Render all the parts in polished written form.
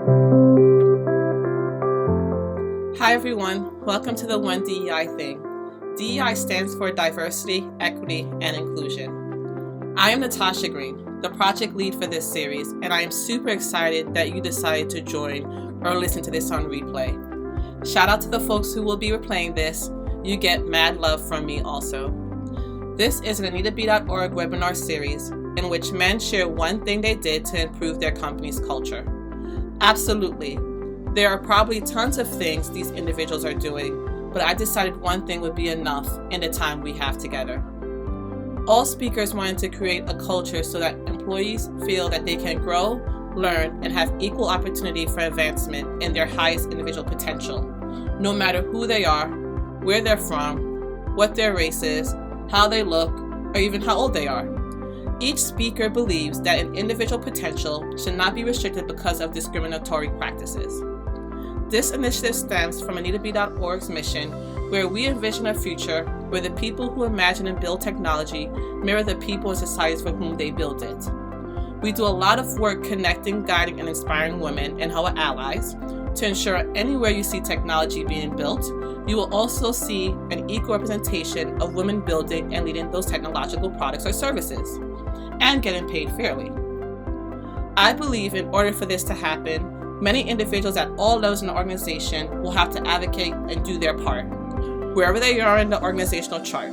Hi everyone, welcome to the One DEI thing. DEI stands for Diversity, Equity, and Inclusion. I am Natasha Green, the project lead for this series, and I am super excited that you decided to join or listen to this on replay. Shout out to the folks who will be replaying this. You get mad love from me also. This is an AnitaB.org webinar series in which men share one thing they did to improve their company's culture. Absolutely. There are probably tons of things these individuals are doing, but I decided one thing would be enough in the time we have together. All speakers wanted to create a culture so that employees feel that they can grow, learn, and have equal opportunity for advancement in their highest individual potential, no matter who they are, where they're from, what their race is, how they look, or even how old they are. Each speaker believes that an individual potential should not be restricted because of discriminatory practices. This initiative stems from AnitaB.org's mission, where we envision a future where the people who imagine and build technology mirror the people and societies for whom they build it. We do a lot of work connecting, guiding, and inspiring women and our allies to ensure anywhere you see technology being built, you will also see an equal representation of women building and leading those technological products or services, and getting paid fairly. I believe in order for this to happen, many individuals at all levels in the organization will have to advocate and do their part, wherever they are in the organizational chart.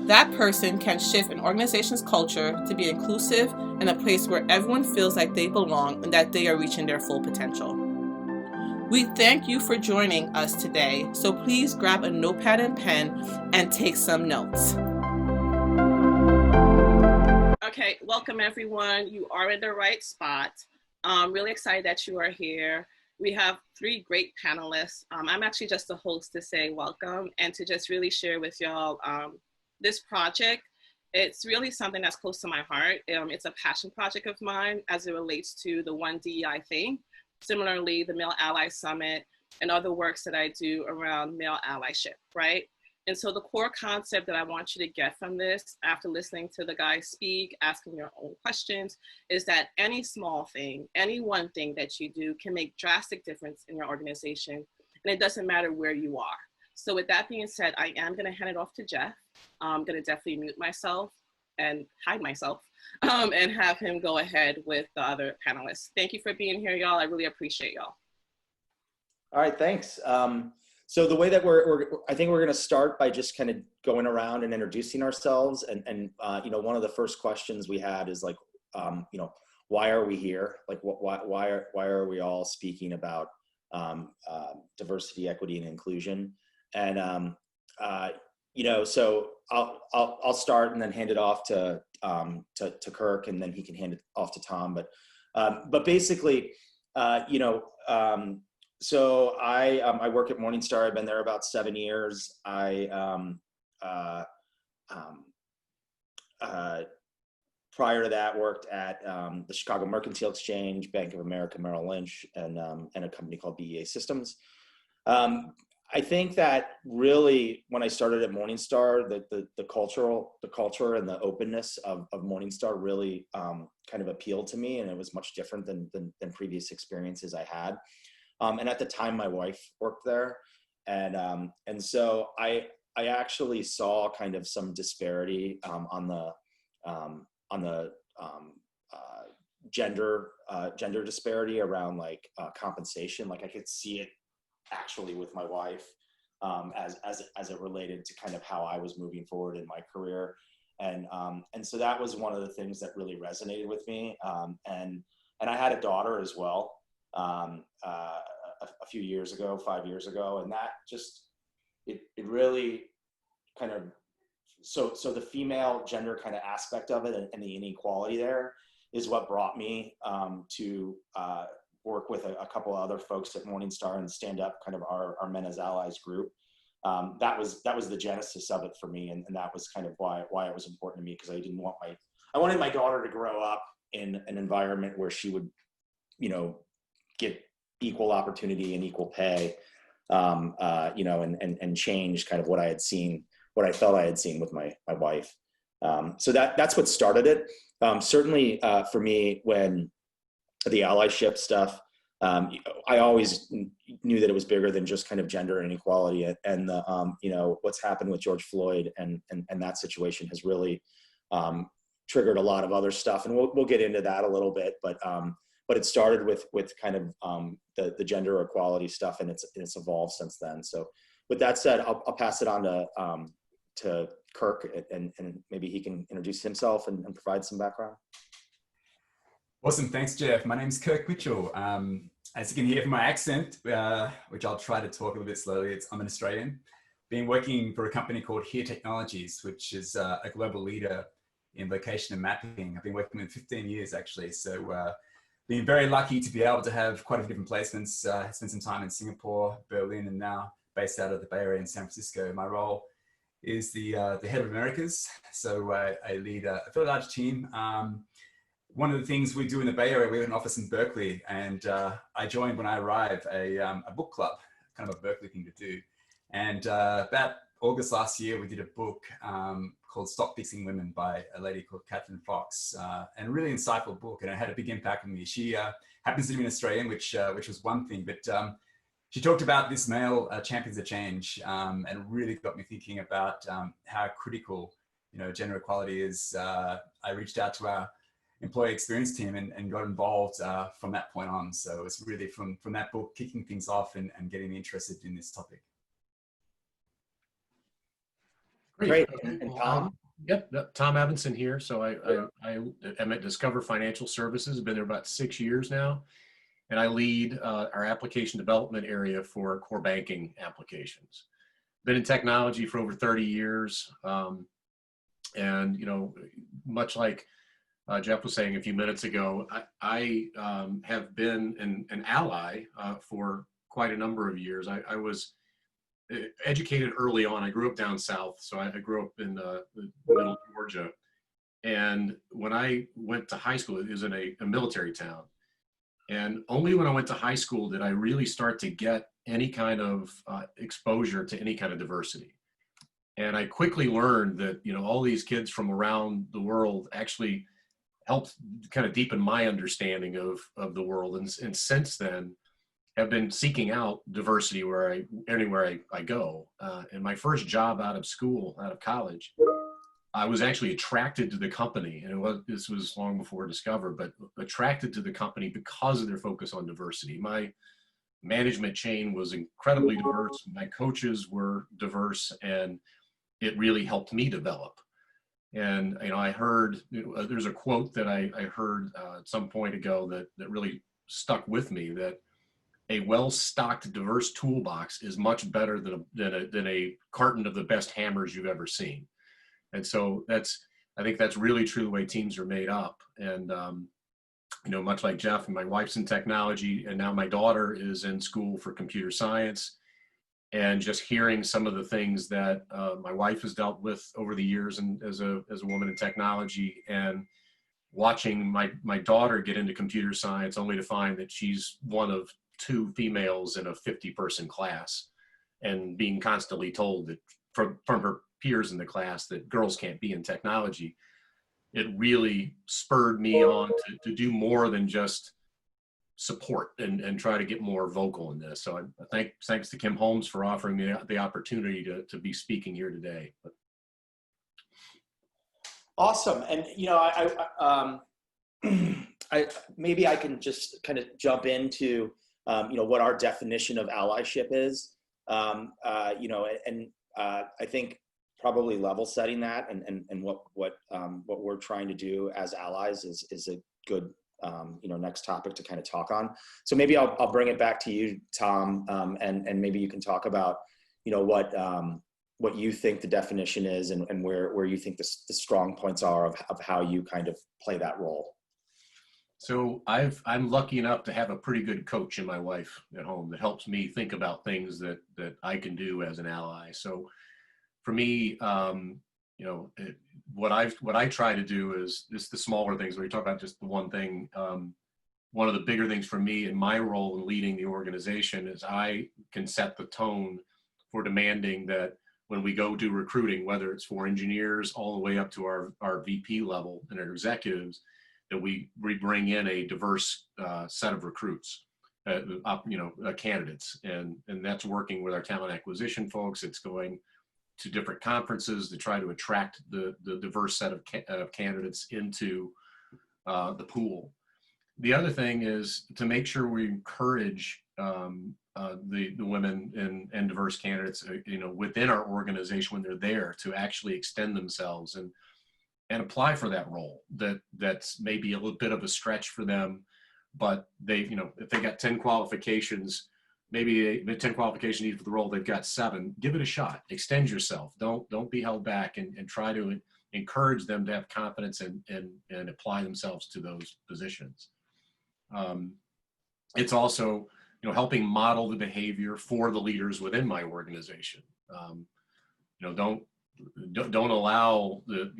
That person can shift an organization's culture to be inclusive and a place where everyone feels like they belong and that they are reaching their full potential. We thank you for joining us today, so please grab a notepad and pen and take some notes. Okay, welcome everyone. You are in the right spot. I'm really excited that you are here. We have three great panelists. I'm actually just the host to say welcome and to just really share with y'all this project. It's really something that's close to my heart. It's a passion project of mine as it relates to the One DEI thing. Similarly, the Male Ally Summit and other works that I do around male allyship, right? And so the core concept that I want you to get from this, after listening to the guys speak, asking your own questions, is that any small thing, any one thing that you do can make drastic difference in your organization. And it doesn't matter where you are. So with that being said, I am gonna hand it off to Jeff. I'm gonna definitely mute myself and hide myself and have him go ahead with the other panelists. Thank you for being here, y'all. I really appreciate y'all. All right, thanks. So the way that I think we're going to start by just kind of going around and introducing ourselves. And you know, one of the first questions we had is like, you know, why are we here? Like, why are we all speaking about diversity, equity, and inclusion? And you know, so I'll start and then hand it off to Kirk, and then he can hand it off to Tom. But basically, you know. So I work at Morningstar. I've been there about 7 years. Prior to that, worked at the Chicago Mercantile Exchange, Bank of America, Merrill Lynch, and a company called BEA Systems. I think that really, when I started at Morningstar, the culture and the openness of Morningstar really kind of appealed to me, and it was much different than previous experiences I had. And at the time, my wife worked there, and so I actually saw kind of some disparity on the gender disparity around like compensation. Like I could see it actually with my wife as it related to kind of how I was moving forward in my career, and so that was one of the things that really resonated with me. And I had a daughter as well. A few years ago, 5 years ago, and that just it really kind of so the female gender kind of aspect of it and the inequality there is what brought me to work with a couple of other folks at Morningstar and stand up kind of our Men as Allies group. That was the genesis of it for me, and that was kind of why it was important to me, because I wanted my daughter to grow up in an environment where she would, you know, get equal opportunity and equal pay, you know, and change kind of what I felt I had seen with my wife. So that's what started it. Certainly for me, when the allyship stuff I always knew that it was bigger than just kind of gender inequality, and the what's happened with George Floyd and that situation has really triggered a lot of other stuff, and we'll get into that a little bit, but it started with kind of the gender equality stuff, and it's evolved since then. So with that said, I'll pass it on to Kirk, and maybe he can introduce himself and provide some background. Awesome, thanks Jeff. My name's Kirk Mitchell. As you can hear from my accent, which I'll try to talk a little bit slowly, I'm an Australian. Been working for a company called HERE Technologies, which is a global leader in location and mapping. I've been working with 15 years actually, so been very lucky to be able to have quite a few different placements. Spent some time in Singapore, Berlin, and now based out of the Bay Area in San Francisco. My role is the head of Americas, so I lead a fairly large team. One of the things we do in the Bay Area, we have an office in Berkeley, and I joined when I arrived a book club, kind of a Berkeley thing to do. And about August last year, we did a book called Stop Fixing Women by a lady called Catherine Fox, and a really insightful book, and it had a big impact on me. She happens to be an Australian, which was one thing, but she talked about this male champions of change, and it really got me thinking about how critical, gender equality is. I reached out to our employee experience team and got involved from that point on. So it's really from that book kicking things off and getting me interested in this topic. Great. And Tom? Yep, Tom Evanson here. So I am at Discover Financial Services. I've been there about 6 years now. And I lead our application development area for core banking applications. Been in technology for over 30 years. And, much like Jeff was saying a few minutes ago, I have been an ally for quite a number of years. I was educated early on. I grew up down south, so I grew up in the middle of Georgia. And when I went to high school, it was in a military town. And only when I went to high school did I really start to get any kind of exposure to any kind of diversity. And I quickly learned that, all these kids from around the world actually helped kind of deepen my understanding of the world. And since then, have been seeking out diversity anywhere I go. And my first job out of college, I was actually attracted to the company, and this was long before Discover, but attracted to the company because of their focus on diversity. My management chain was incredibly diverse. My coaches were diverse, and it really helped me develop. And I heard there's a quote that I heard at some point ago that really stuck with me, that a well-stocked, diverse toolbox is much better than a carton of the best hammers you've ever seen. And so I think that's really true the way teams are made up. And much like Jeff, and my wife's in technology, and now my daughter is in school for computer science. And just hearing some of the things that my wife has dealt with over the years, and as a woman in technology, and watching my daughter get into computer science only to find that she's one of 2 females in a 50-person class, and being constantly told that from her peers in the class that girls can't be in technology, it really spurred me on to do more than just support and try to get more vocal in this. So thanks to Kim Holmes for offering me the opportunity to be speaking here today. Awesome. And, I maybe I can just kind of jump into, what our definition of allyship is, I think probably level setting that and what we're trying to do as allies is a good, next topic to kind of talk on. So maybe I'll bring it back to you, Tom, and maybe you can talk about, what you think the definition is and where you think the strong points are of how you kind of play that role. So I'm lucky enough to have a pretty good coach in my wife at home that helps me think about things that I can do as an ally. So for me, what I try to do is the smaller things. When you talk about just the one thing, one of the bigger things for me in my role in leading the organization is I can set the tone for demanding that when we go do recruiting, whether it's for engineers all the way up to our VP level and our executives, that we bring in a diverse set of recruits. candidates, and that's working with our talent acquisition folks. It's going to different conferences to try to attract the diverse set of candidates into the pool. The other thing is to make sure we encourage the women and diverse candidates, within our organization when they're there, to actually extend themselves and apply for that role. That's maybe a little bit of a stretch for them, but they, if they got 10 qualifications, maybe 10 qualifications needed for the role, they've got 7. Give it a shot. Extend yourself. Don't be held back, and try to encourage them to have confidence and apply themselves to those positions. It's also, helping model the behavior for the leaders within my organization. Don't allow the,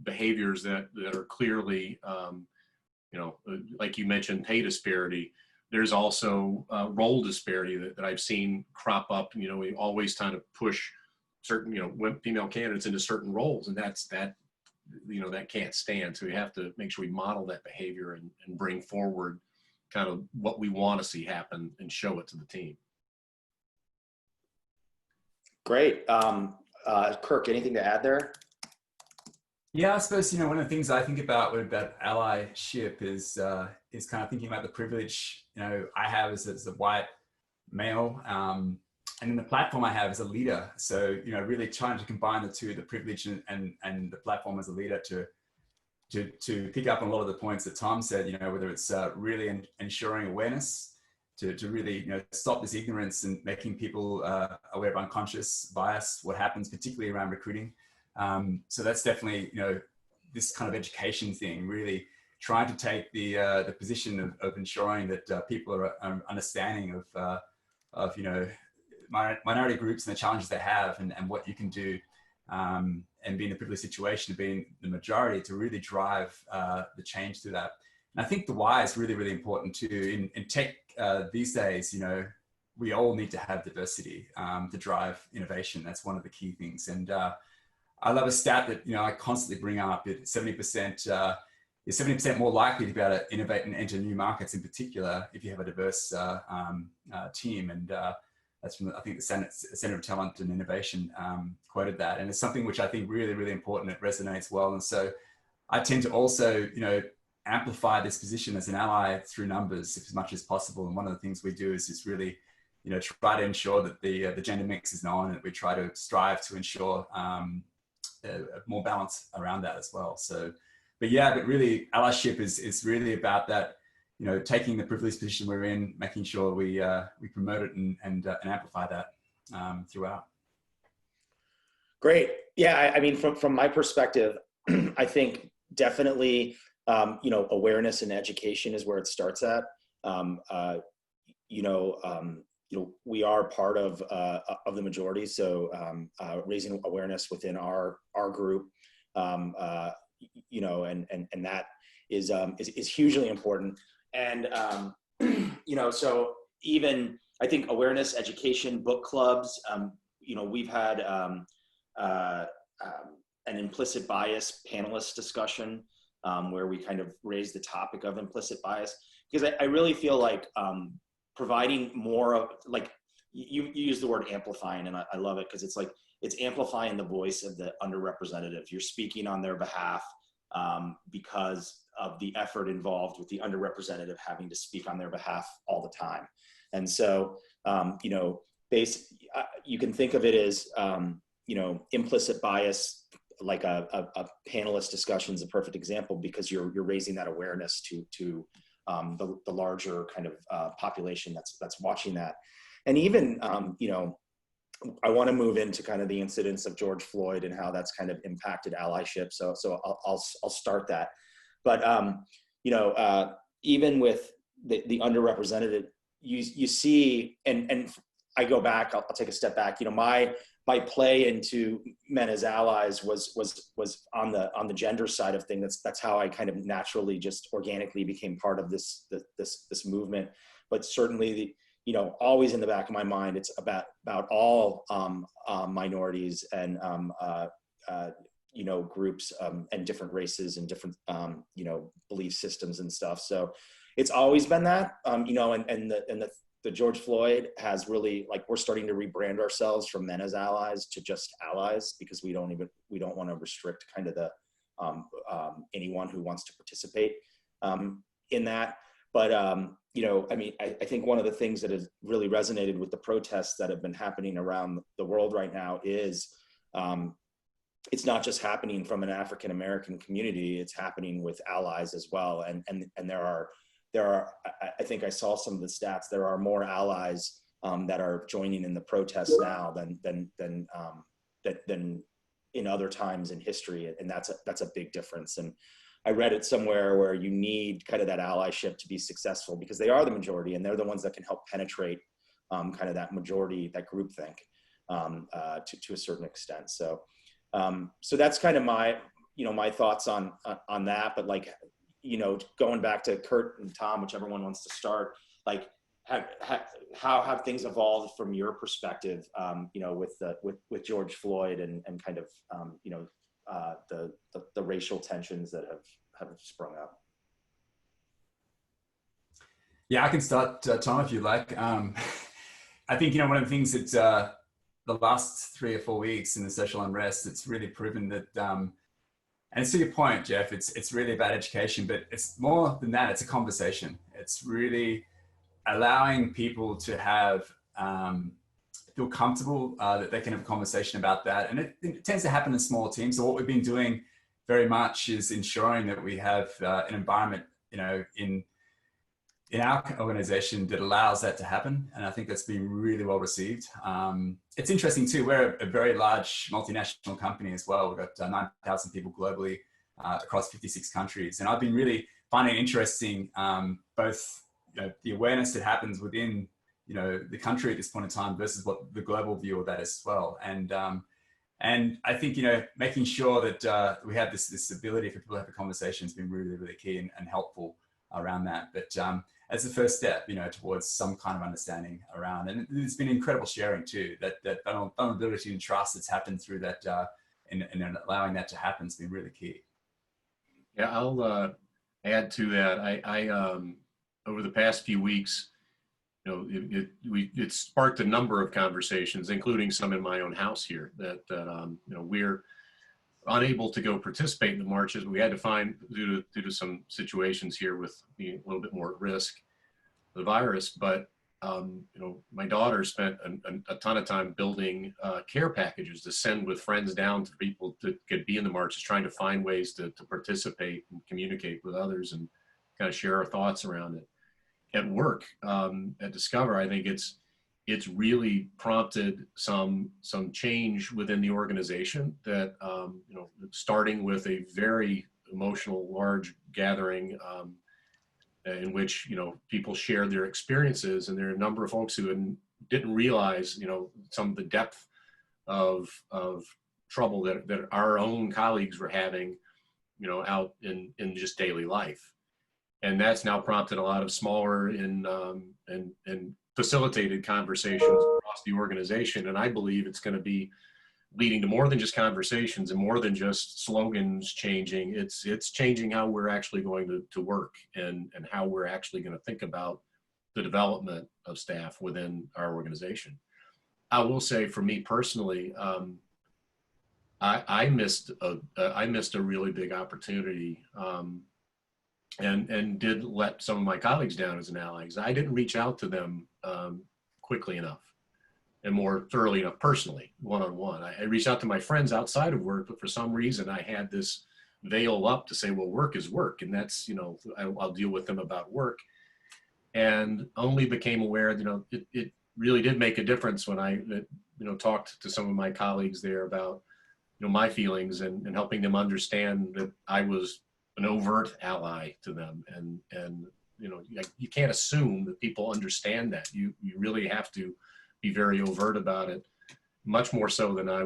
behaviors that are clearly, like you mentioned, pay disparity. There's also role disparity that I've seen crop up. We always kind of push certain, female candidates into certain roles, and that can't stand. So we have to make sure we model that behavior and bring forward kind of what we want to see happen and show it to the team. Great. Kirk, anything to add there? Yeah, I suppose, one of the things I think about allyship is kind of thinking about the privilege, I have as a white male, and then the platform I have as a leader. So, really trying to combine the two, the privilege and the platform as a leader to pick up on a lot of the points that Tom said, whether it's really ensuring awareness to really, stop this ignorance and making people aware of unconscious bias, what happens particularly around recruiting. So that's definitely, this kind of education thing, really trying to take the position of ensuring that people are understanding of minority groups and the challenges they have and what you can do, and be in a privileged situation of being the majority to really drive the change through that. And I think the why is really, really important too. In tech these days, we all need to have diversity to drive innovation. That's one of the key things. And I love a stat that, I constantly bring up. 70% you're 70% more likely to be able to innovate and enter new markets in particular if you have a diverse team. And that's from, I think, the Center of Talent and Innovation quoted that. And it's something which I think really, really important. It resonates well. And so I tend to also, amplify this position as an ally through numbers as much as possible. And one of the things we do is just really, try to ensure that the gender mix is known, and we try to strive to ensure more balance around that as well. So, but really allyship is really about that, taking the privileged position we're in, making sure we promote it and amplify that throughout. Great. Yeah, I mean, from my perspective, I think definitely, awareness and education is where it starts at. We are part of the majority, so raising awareness within our group, and that is hugely important. And so even I think awareness, education, book clubs. We've had an implicit bias panelist discussion where we kind of raised the topic of implicit bias, because I really feel like providing more of, like, you use the word amplifying, and I love it because it's like it's amplifying the voice of the underrepresented. You're speaking on their behalf because of the effort involved with the underrepresented having to speak on their behalf all the time. And so, you can think of it as, implicit bias, like a panelist discussion is a perfect example, because you're raising that awareness to the larger kind of population that's watching that. And even, I want to move into kind of the incidents of George Floyd and how that's kind of impacted allyship. So I'll start that. But, even with the underrepresented, you see, and I go back, I'll take a step back, my play into men as allies was on the gender side of things. That's how I kind of naturally, just organically became part of this movement. But certainly always in the back of my mind, it's about all minorities and groups and different races and different belief systems and stuff. So it's always been that, you know, and the George Floyd has really, like, we're starting to rebrand ourselves from men as allies to just allies, because we don't want to restrict kind of the anyone who wants to participate in that. But you know, I mean, I think one of the things that has really resonated with the protests that have been happening around the world right now is it's not just happening from an African American community; it's happening with allies as well. And there are, I think I saw some of the stats. There are more allies that are joining in the protests now than in other times in history, and that's a big difference. And I read it somewhere where you need kind of that allyship to be successful, because they are the majority and they're the ones that can help penetrate kind of that majority, that groupthink to a certain extent. So that's kind of my, you know, my thoughts on that. But, like, you know, going back to Kurt and Tom, whichever one wants to start, like, how have things evolved from your perspective, you know, with George Floyd and kind of, you know, the racial tensions that have sprung up? Yeah, I can start, Tom, if you like. I think, you know, one of the things that the last 3 or 4 weeks in the social unrest, it's really proven that, and it's to your point, Jeff, it's really about education, but it's more than that. It's a conversation. It's really allowing people to have, feel comfortable that they can have a conversation about that. And it tends to happen in small teams. So what we've been doing very much is ensuring that we have an environment, you know, in our organization that allows that to happen. And I think that's been really well received. It's interesting too, we're a very large multinational company as well. We've got 9,000 people globally across 56 countries. And I've been really finding it interesting, both, you know, the awareness that happens within, you know, the country at this point in time versus what the global view of that is as well. And I think, you know, making sure that we have this ability for people to have a conversation has been really, really key and helpful around that. But as the first step, you know, towards some kind of understanding around, and there's been incredible sharing too, that vulnerability and trust that's happened through that, and allowing that to happen has been really key. Yeah, I'll add to that. I over the past few weeks, you know, it sparked a number of conversations, including some in my own house here, that you know, we're unable to go participate in the marches. We had to find, due to some situations here with being a little bit more at risk of the virus. But you know, my daughter spent a ton of time building care packages to send with friends down to people that could be in the marches, trying to find ways to participate and communicate with others and kind of share our thoughts around it. At work, at Discover, I think it's really prompted some change within the organization that, you know, starting with a very emotional, large gathering in which, you know, people shared their experiences, and there are a number of folks who didn't realize, you know, some of the depth of trouble that our own colleagues were having, you know, out in just daily life. And that's now prompted a lot of smaller and facilitated conversations across the organization. And I believe it's going to be leading to more than just conversations and more than just slogans changing. It's changing how we're actually going to work and how we're actually going to think about the development of staff within our organization. I will say, for me personally, I missed a really big opportunity. And did let some of my colleagues down as an ally, because I didn't reach out to them quickly enough and more thoroughly enough personally, one-on-one. I reached out to my friends outside of work, but for some reason I had this veil up to say, well, work is work, and that's, you know, I'll deal with them about work. And only became aware, you know, it really did make a difference when I, you know, talked to some of my colleagues there about, you know, my feelings and helping them understand that I was an overt ally to them. And you know, you can't assume that people understand that. You really have to be very overt about it, much more so than I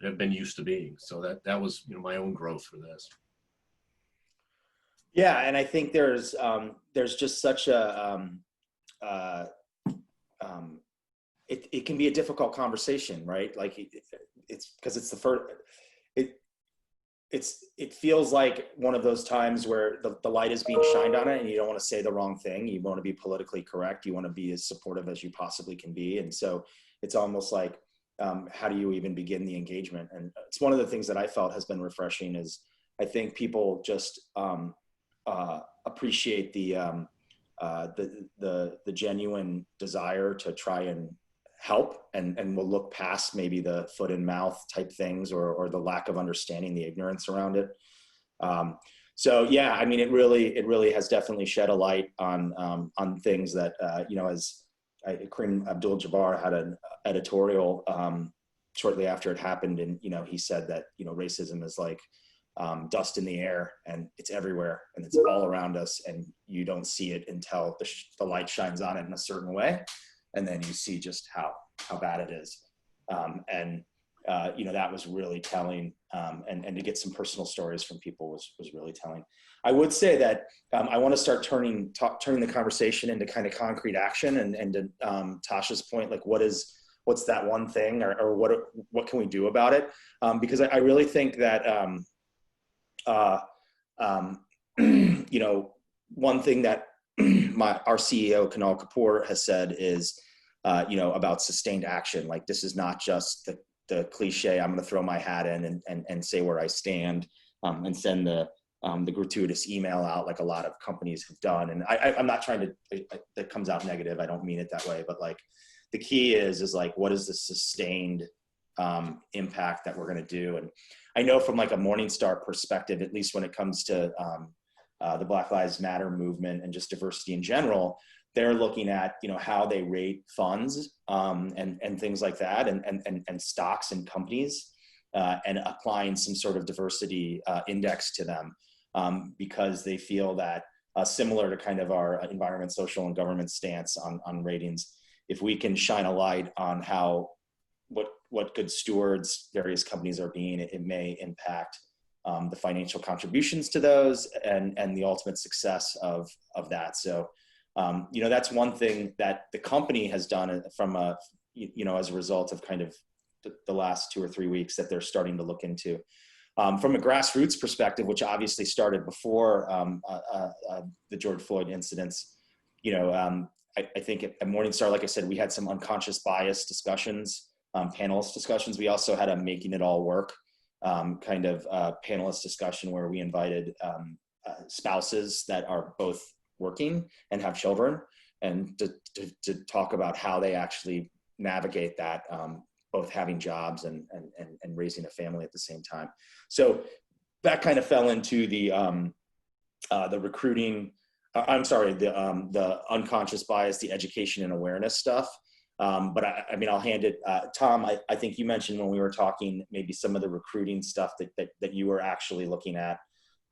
have been used to being. So that was, you know, my own growth for this. Yeah, and I think there's just such a it can be a difficult conversation, right? Like it's because it's the first. it feels like one of those times where the light is being shined on it, and you don't want to say the wrong thing. You want to be politically correct. You want to be as supportive as you possibly can be. And so it's almost like, how do you even begin the engagement? And it's one of the things that I felt has been refreshing is I think people just appreciate the genuine desire to try and help, and will look past maybe the foot and mouth type things, or the lack of understanding, the ignorance around it. So yeah, I mean, it really has definitely shed a light on things that, as Kareem Abdul-Jabbar had an editorial shortly after it happened, and he said that racism is like dust in the air, and it's everywhere, and it's all around us, and you don't see it until the light shines on it in a certain way, and then you see just how bad it is. That was really telling, and to get some personal stories from people was really telling. I would say that I want to start turning the conversation into kind of concrete action, and to Tasha's point, like what's that one thing, or what can we do about it? Because I really think that one thing that our CEO Kunal Kapoor has said is about sustained action. Like, this is not just the cliche, I'm going to throw my hat in and say where I stand, and send the gratuitous email out like a lot of companies have done. And I'm not trying to, that comes out negative. I don't mean it that way, but like the key is like, what is the sustained impact that we're going to do? And I know from like a Morningstar perspective, at least when it comes to the Black Lives Matter movement and just diversity in general, they're looking at how they rate funds and things like that, and stocks and companies, and applying some sort of diversity index to them, because they feel that similar to kind of our environment, social, and government stance on ratings, if we can shine a light on what good stewards various companies are being, it may impact the financial contributions to those and the ultimate success of that. So, that's one thing that the company has done from as a result of kind of the last 2 or 3 weeks that they're starting to look into. From a grassroots perspective, which obviously started before the George Floyd incidents, I think at Morningstar, like I said, we had some unconscious bias discussions, panelist discussions. We also had a making it all work kind of panelist discussion where we invited spouses that are both working and have children, and to talk about how they actually navigate that, both having jobs and raising a family at the same time. So that kind of fell into the recruiting. The unconscious bias, the education and awareness stuff. But I mean, I'll hand it, Tom, I think you mentioned when we were talking, maybe some of the recruiting stuff that you were actually looking at,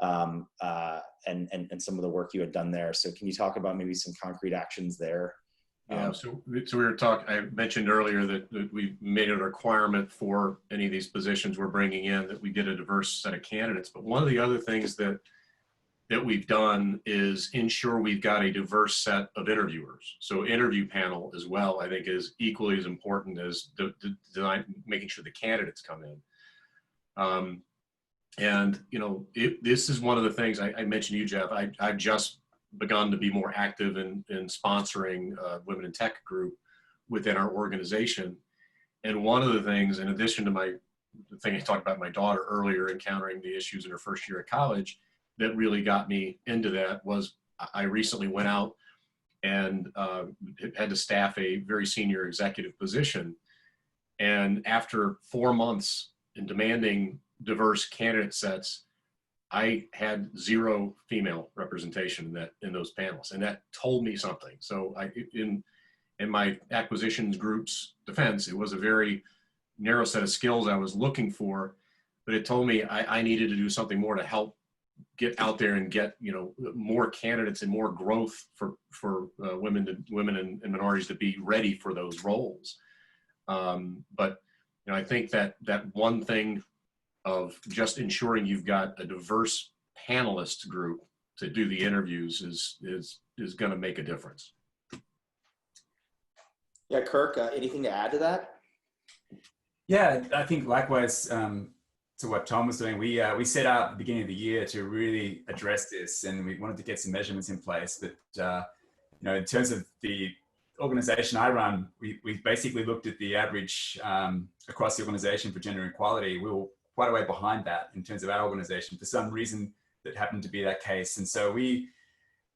and some of the work you had done there. So can you talk about maybe some concrete actions there? Yeah, so we were talking, I mentioned earlier that we made it a requirement for any of these positions we're bringing in that we get a diverse set of candidates. But one of the other things that we've done is ensure we've got a diverse set of interviewers. So interview panel as well, I think, is equally as important as making sure the candidates come in. This is one of the things I mentioned to you, Jeff. I've just begun to be more active in sponsoring Women in Tech group within our organization. And one of the things, in addition to the thing I talked about my daughter earlier, encountering the issues in her first year of college, that really got me into that was I recently went out and had to staff a very senior executive position. And after 4 months in demanding diverse candidate sets, I had 0 female representation in those panels, and that told me something. So in my acquisitions group's defense, it was a very narrow set of skills I was looking for, but it told me I needed to do something more to help get out there and get more candidates and more growth for women and minorities to be ready for those roles. But I think that one thing of just ensuring you've got a diverse panelist group to do the interviews is going to make a difference. Yeah, Kirk, anything to add to that? Yeah, I think likewise, what Tom was doing, we set out at the beginning of the year to really address this, and we wanted to get some measurements in place. But in terms of the organization I run, we basically looked at the average across the organization for gender equality. We were quite a way behind that in terms of our organization for some reason that happened to be that case. And so we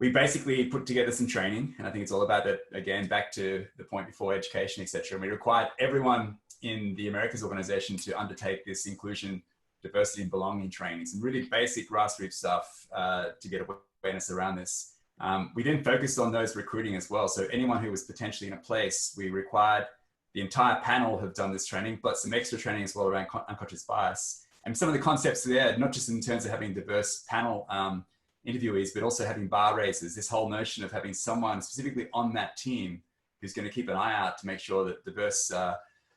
basically put together some training, and I think it's all about that, again, back to the point before, education, etc. And we required everyone in the Americas organization to undertake this inclusion, diversity, and belonging trainings, and really basic grassroots stuff to get awareness around this. We then focused on those recruiting as well. So anyone who was potentially in a place, we required the entire panel have done this training, but some extra training as well around unconscious bias. And some of the concepts there, not just in terms of having diverse panel interviewees, but also having bar raisers, this whole notion of having someone specifically on that team who's going to keep an eye out to make sure that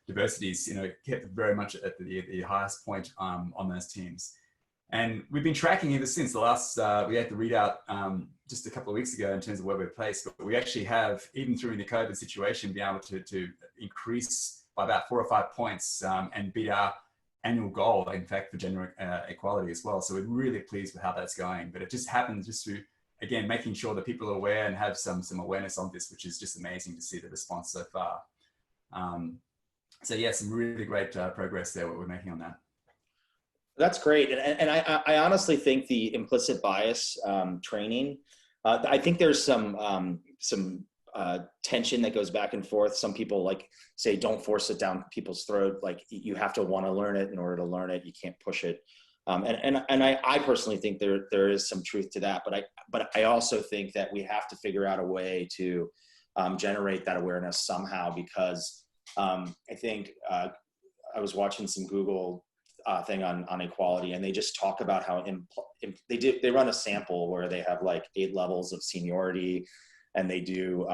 diversity is kept very much at the highest point on those teams. And we've been tracking ever since the last, we had the readout just a couple of weeks ago in terms of where we're placed, but we actually have, even through the COVID situation, been able to increase by about 4 or 5 points and beat our annual goal, in fact, for gender equality as well. So we're really pleased with how that's going, but it just happens just through, again, making sure that people are aware and have some awareness on this, which is just amazing to see the response so far. So yeah, some really great progress there, what we're making on that. That's great. And I honestly think the implicit bias training, I think there's some tension that goes back and forth. Some people say, don't force it down people's throat. Like, you have to want to learn it in order to learn it. You can't push it. And I personally think there is some truth to that, but I also think that we have to figure out a way to generate that awareness somehow, because I think I was watching some Google thing on equality, and they just talk about how they run a sample where they have 8 levels of seniority, and they do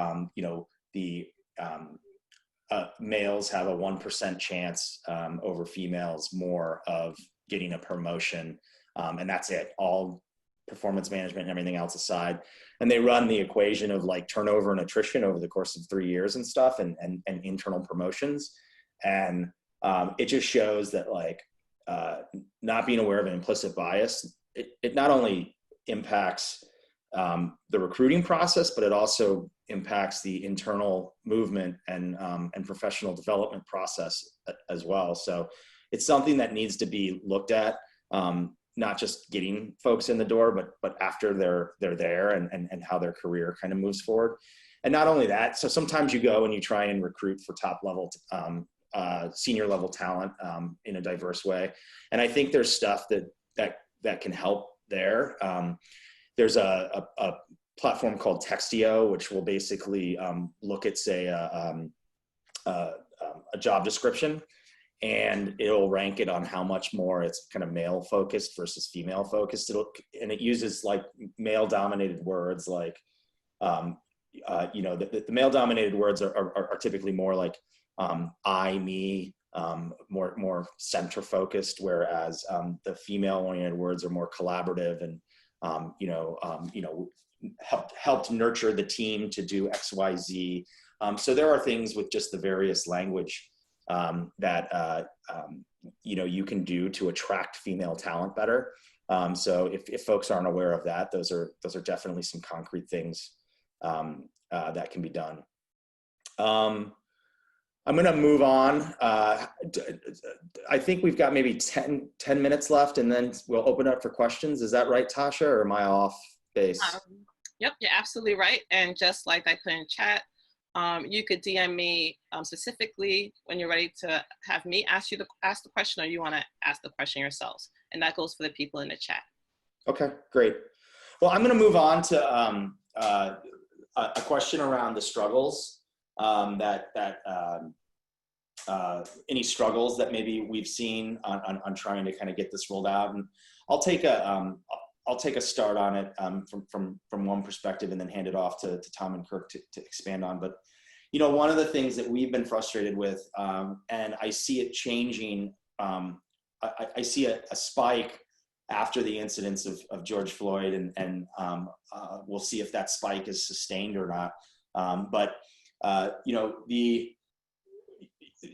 males have a 1% chance over females more of getting a promotion, and that's it, all performance management and everything else aside. And they run the equation of turnover and attrition over the course of 3 years and stuff, and internal promotions, and it just shows that not being aware of an implicit bias, it not only impacts the recruiting process, but it also impacts the internal movement and professional development process as well. So it's something that needs to be looked at, not just getting folks in the door, but after they're there and how their career kind of moves forward. And not only that, so sometimes you go and you try and recruit for top level senior level talent in a diverse way, and I think there's stuff that can help there. There's a platform called Textio, which will basically look at, say, a job description, and it'll rank it on how much more it's kind of male focused versus female focused. And it uses male dominated words, the male dominated words are typically more I, me, more center focused, whereas the female oriented words are more collaborative and helped nurture the team to do X, Y, Z. So there are things with just the various language that you can do to attract female talent better. So if folks aren't aware of that, those are definitely some concrete things that can be done. I'm going to move on. I think we've got maybe 10 minutes left, and then we'll open up for questions. Is that right, Tasha, or am I off base? Yep, you're absolutely right. And just like I put in chat, you could DM me specifically when you're ready to have me ask the question, or you want to ask the question yourselves. And that goes for the people in the chat. Okay, great. Well, I'm going to move on to a question around the struggles. Any struggles that maybe we've seen on trying to kind of get this rolled out, and I'll take a start on it from one perspective, and then hand it off to Tom and Kirk to expand on. But one of the things that we've been frustrated with, and I see it changing. I see a spike after the incidents of George Floyd, and we'll see if that spike is sustained or not. But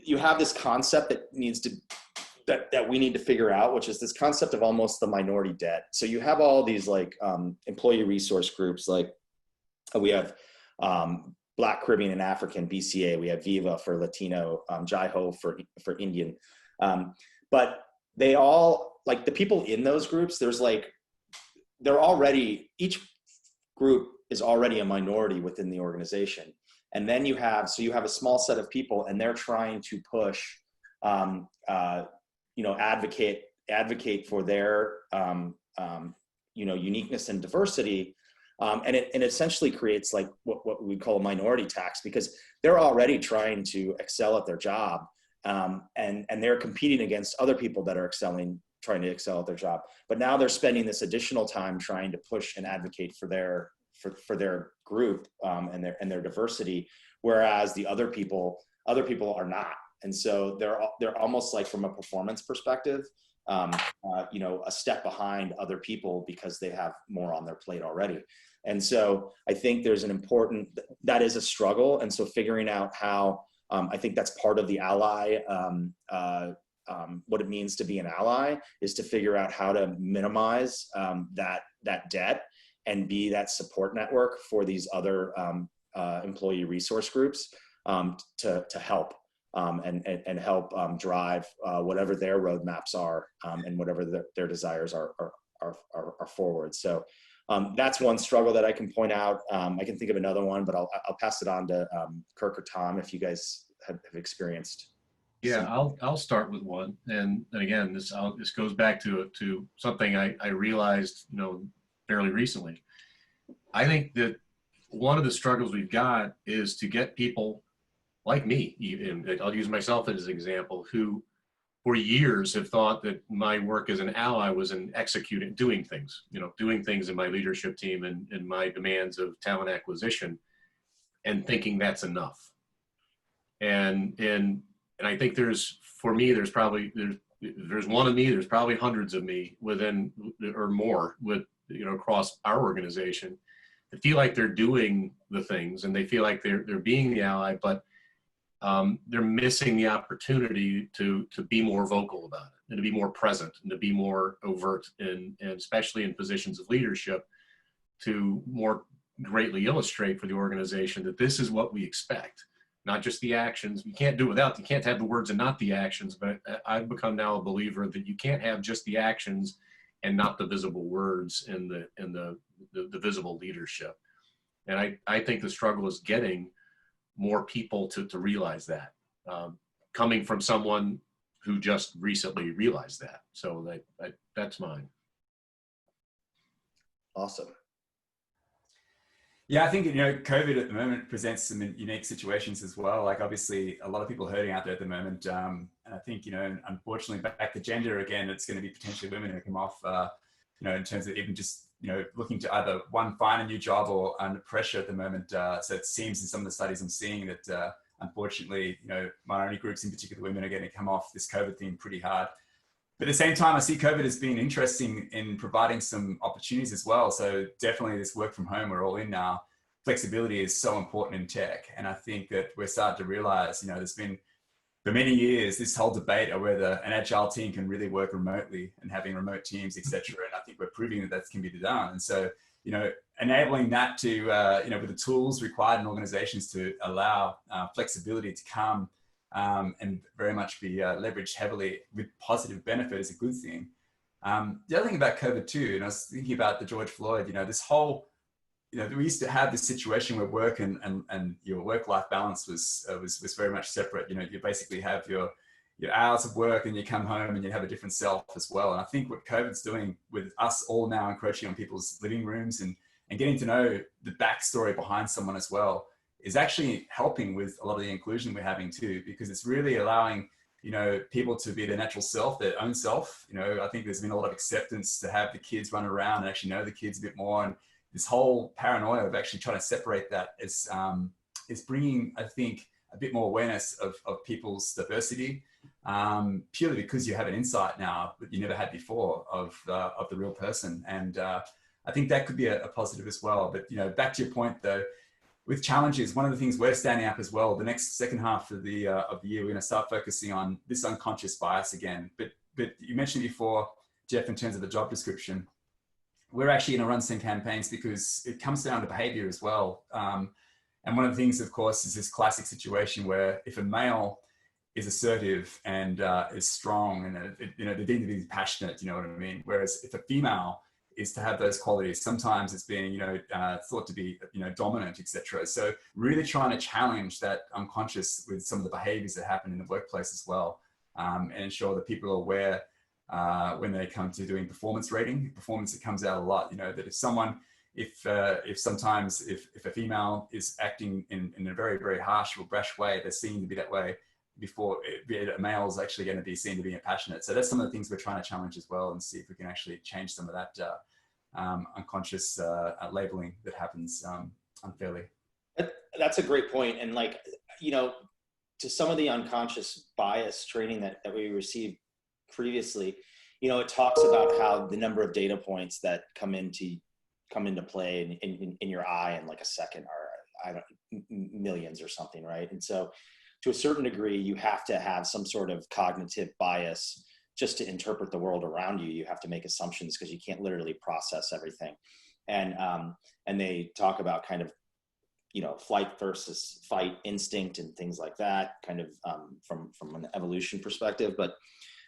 you have this concept that that we need to figure out, which is this concept of almost the minority debt. So you have all these like employee resource groups, like we have Black, Caribbean, and African, BCA. We have Viva for Latino, Jai Ho for Indian. But they all, like the people in those groups, they're already, each group is already a minority within the organization. And then you have a small set of people, and they're trying to push, advocate for their, uniqueness and diversity. And it essentially creates like what we call a minority tax, because they're already trying to excel at their job. And they're competing against other people that are trying to excel at their job. But now they're spending this additional time trying to push and advocate for their group and their diversity, whereas the other people are not. And so they're almost like, from a performance perspective, a step behind other people because they have more on their plate already. And so I think that is a struggle. And so figuring out how, I think that's part of the ally, what it means to be an ally, is to figure out how to minimize that debt and be that support network for these other employee resource groups to help and help drive whatever their roadmaps are and whatever their desires are forward. So that's one struggle that I can point out. I can think of another one, but I'll pass it on to Kirk or Tom if you guys have experienced. Yeah, I'll start with one, and again, this goes back to something I realized fairly recently. I think that one of the struggles we've got is to get people like me, and I'll use myself as an example, who for years have thought that my work as an ally was in doing things in my leadership team and my demands of talent acquisition, and thinking that's enough. And I think there's one of me, there's probably hundreds of me within or more across our organization that feel like they're doing the things and they feel like they're being the ally, but they're missing the opportunity to be more vocal about it and to be more present and to be more overt, and especially in positions of leadership, to more greatly illustrate for the organization that this is what we expect, not just the actions. You can't have the words and not the actions, but I've become now a believer that you can't have just the actions and not the visible words and the visible leadership. And I think the struggle is getting more people to realize that, coming from someone who just recently realized that. So that's mine. Awesome. Yeah, I think, COVID at the moment presents some unique situations as well. Like obviously a lot of people hurting out there at the moment. And I think, unfortunately back to gender again, it's going to be potentially women who come off, in terms of even just, looking to either find a new job or under pressure at the moment. So it seems in some of the studies I'm seeing that unfortunately, minority groups, in particular women, are going to come off this COVID thing pretty hard. But at the same time, I see COVID has been interesting in providing some opportunities as well. So definitely this work from home we're all in now, flexibility is so important in tech. And I think that we're starting to realize, there's been for many years this whole debate of whether an agile team can really work remotely and having remote teams, et cetera. And I think we're proving that can be done. And so, enabling that to, with the tools required in organizations to allow flexibility to come and very much be leveraged heavily with positive benefit is a good thing. The other thing about COVID too, and I was thinking about the George Floyd, this whole, we used to have this situation where work and your work-life balance was very much separate. You basically have your hours of work and you come home and you have a different self as well. And I think what COVID's doing with us all now encroaching on people's living rooms and getting to know the backstory behind someone as well is actually helping with a lot of the inclusion we're having too, because it's really allowing, people to be their natural self, their own self. I think there's been a lot of acceptance to have the kids run around and actually know the kids a bit more. And this whole paranoia of actually trying to separate that is bringing, I think, a bit more awareness of people's diversity, purely because you have an insight now that you never had before of the real person. And I think that could be a positive as well. But, back to your point though, with challenges, one of the things we're standing up as well, the next second half of the year, we're going to start focusing on this unconscious bias again. But you mentioned before, Jeff, in terms of the job description, we're actually going to run some campaigns because it comes down to behavior as well. And one of the things, of course, is this classic situation where if a male is assertive and is strong and they're deemed to be passionate, you know what I mean? Whereas if a female is to have those qualities, sometimes it's being, thought to be, dominant, etc. So really trying to challenge that unconscious with some of the behaviors that happen in the workplace as well, and ensure that people are aware when they come to doing performance rating. Performance, it comes out a lot, that if sometimes a female is acting in a very, very harsh or brash way, they're seen to be that way before a male is actually going to be seen to be passionate. So that's some of the things we're trying to challenge as well, and see if we can actually change some of that unconscious labeling that happens unfairly. That's a great point. And to some of the unconscious bias training that we received previously, it talks about how the number of data points that come into play in your eye in like a second are millions or something, right? And so to a certain degree, you have to have some sort of cognitive bias just to interpret the world around you. You have to make assumptions because you can't literally process everything. And they talk about kind of, flight versus fight instinct and things like that, kind of from an evolution perspective. But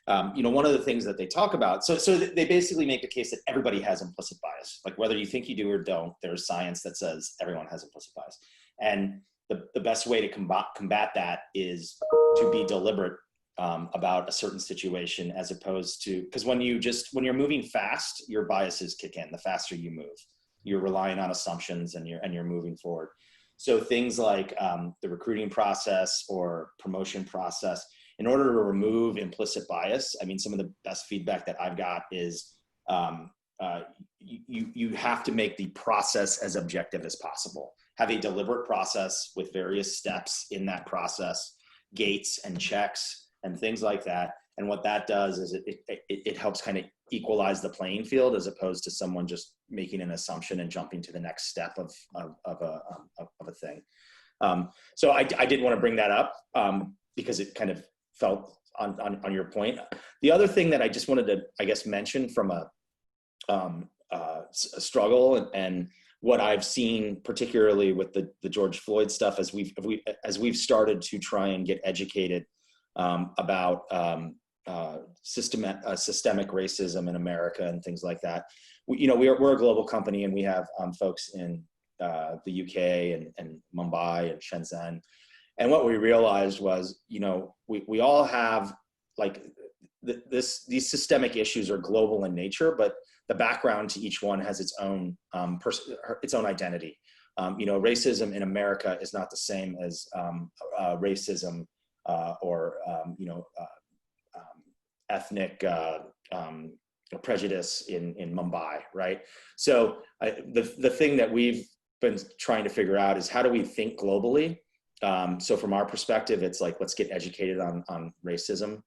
one of the things that they talk about, so they basically make the case that everybody has implicit bias. Like whether you think you do or don't, there's science that says everyone has implicit bias. And the best way to combat that is to be deliberate about a certain situation, as opposed to, because when you're moving fast, your biases kick in. The faster you move, you're relying on assumptions and you're moving forward. So things like the recruiting process or promotion process, in order to remove implicit bias, I mean, some of the best feedback that I've got is you have to make the process as objective as possible. Have a deliberate process with various steps in that process, gates and checks and things like that. And what that does is it helps kind of equalize the playing field, as opposed to someone just making an assumption and jumping to the next step of a thing. So I did want to bring that up because it kind of felt on your point. The other thing that I just wanted to, I guess, mention from a struggle and what I've seen, particularly with the George Floyd stuff, as we've started to try and get educated about systemic racism in America and things like that. We're a global company, and we have folks in the UK and Mumbai and Shenzhen. And what we realized was, we all have these systemic issues are global in nature, but the background to each one has its own its own identity. Racism in America is not the same as racism or ethnic prejudice in Mumbai, right? So the thing that we've been trying to figure out is, how do we think globally? So from our perspective, it's like, let's get educated on racism,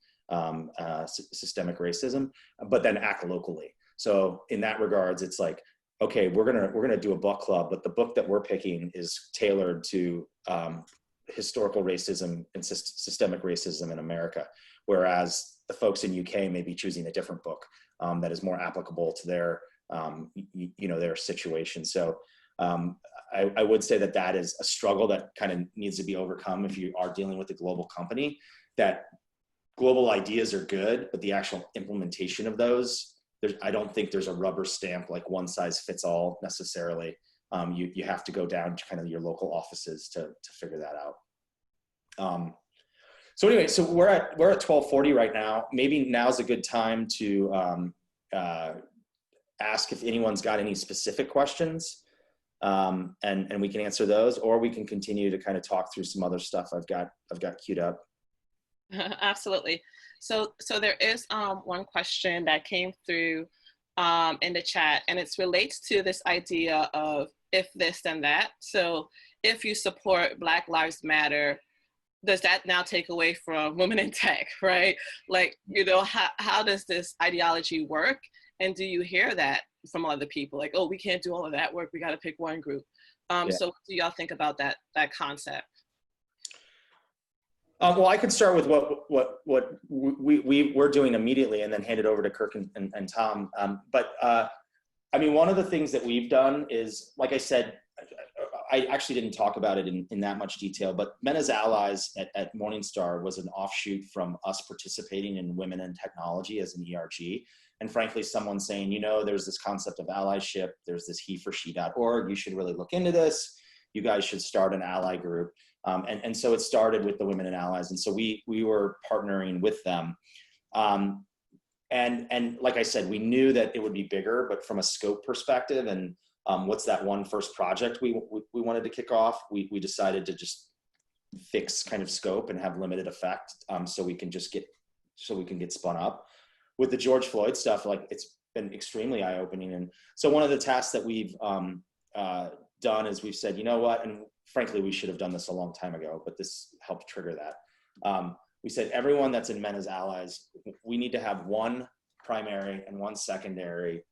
systemic racism, but then act locally. So in that regards, it's like, okay, we're gonna do a book club, but the book that we're picking is tailored to historical racism and systemic racism in America, whereas the folks in UK may be choosing a different book that is more applicable to their their situation. So I would say that is a struggle that kind of needs to be overcome if you are dealing with a global company. That global ideas are good, but the actual implementation of those, I don't think there's a rubber stamp, like one size fits all necessarily. You have to go down to kind of your local offices to figure that out. So anyway, so we're at 12:40 right now. Maybe now's a good time to ask if anyone's got any specific questions, and we can answer those, or we can continue to kind of talk through some other stuff I've got queued up. Absolutely. So there is one question that came through in the chat, and it relates to this idea of if this then that. So if you support Black Lives Matter, does that now take away from women in tech, right? Like, how does this ideology work? And do you hear that from other people? Like, oh, we can't do all of that work. We got to pick one group. So what do y'all think about that concept? Well, I could start with what we're doing immediately, and then hand it over to Kirk and Tom. I mean, one of the things that we've done is, like I said, I actually didn't talk about it in that much detail, but Men as Allies at Morningstar was an offshoot from us participating in Women in Technology as an ERG. And frankly, someone saying, you know, there's this concept of allyship, there's this he4she.org, you should really look into this. You guys should start an ally group. And so it started with the Women and Allies. And so we were partnering with them. And like I said, we knew that it would be bigger, but from a scope perspective and what's that one first project we wanted to kick off, we decided to just fix kind of scope and have limited effect, so we can get spun up. With the George Floyd stuff, like, it's been extremely eye-opening. And so one of the tasks that we've done is we've said, you know what, and frankly, we should have done this a long time ago, but this helped trigger that. We said, everyone that's in Men as Allies, we need to have one primary and one secondary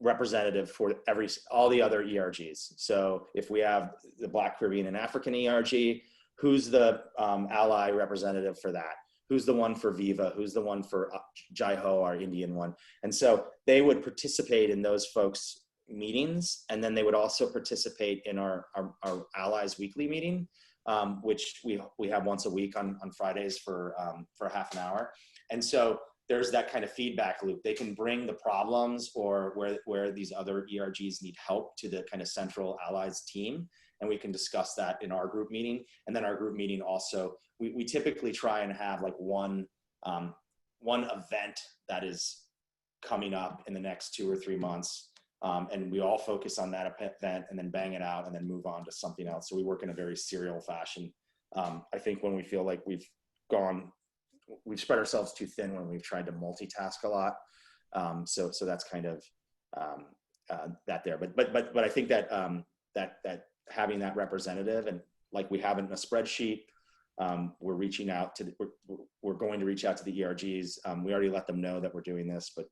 representative for all the other ERGs. So if we have the Black, Caribbean, and African ERG, who's the ally representative for that? Who's the one for Viva? Who's the one for Jai Ho, our Indian one? And so they would participate in those folks' meetings, and then they would also participate in our Allies weekly meeting, which we have once a week on Fridays for half an hour. And so there's that kind of feedback loop. They can bring the problems or where these other ERGs need help to the kind of central Allies team, and we can discuss that in our group meeting. And then our group meeting also, we typically try and have like one event that is coming up in the next 2 or 3 months. And we all focus on that event and then bang it out and then move on to something else. So we work in a very serial fashion. I think when we feel like we've spread ourselves too thin when we've tried to multitask a lot. So that's kind of that there. But I think that that having that representative, and like we have it in a spreadsheet, we're reaching out to we're going to reach out to the ERGs. We already let them know that we're doing this, but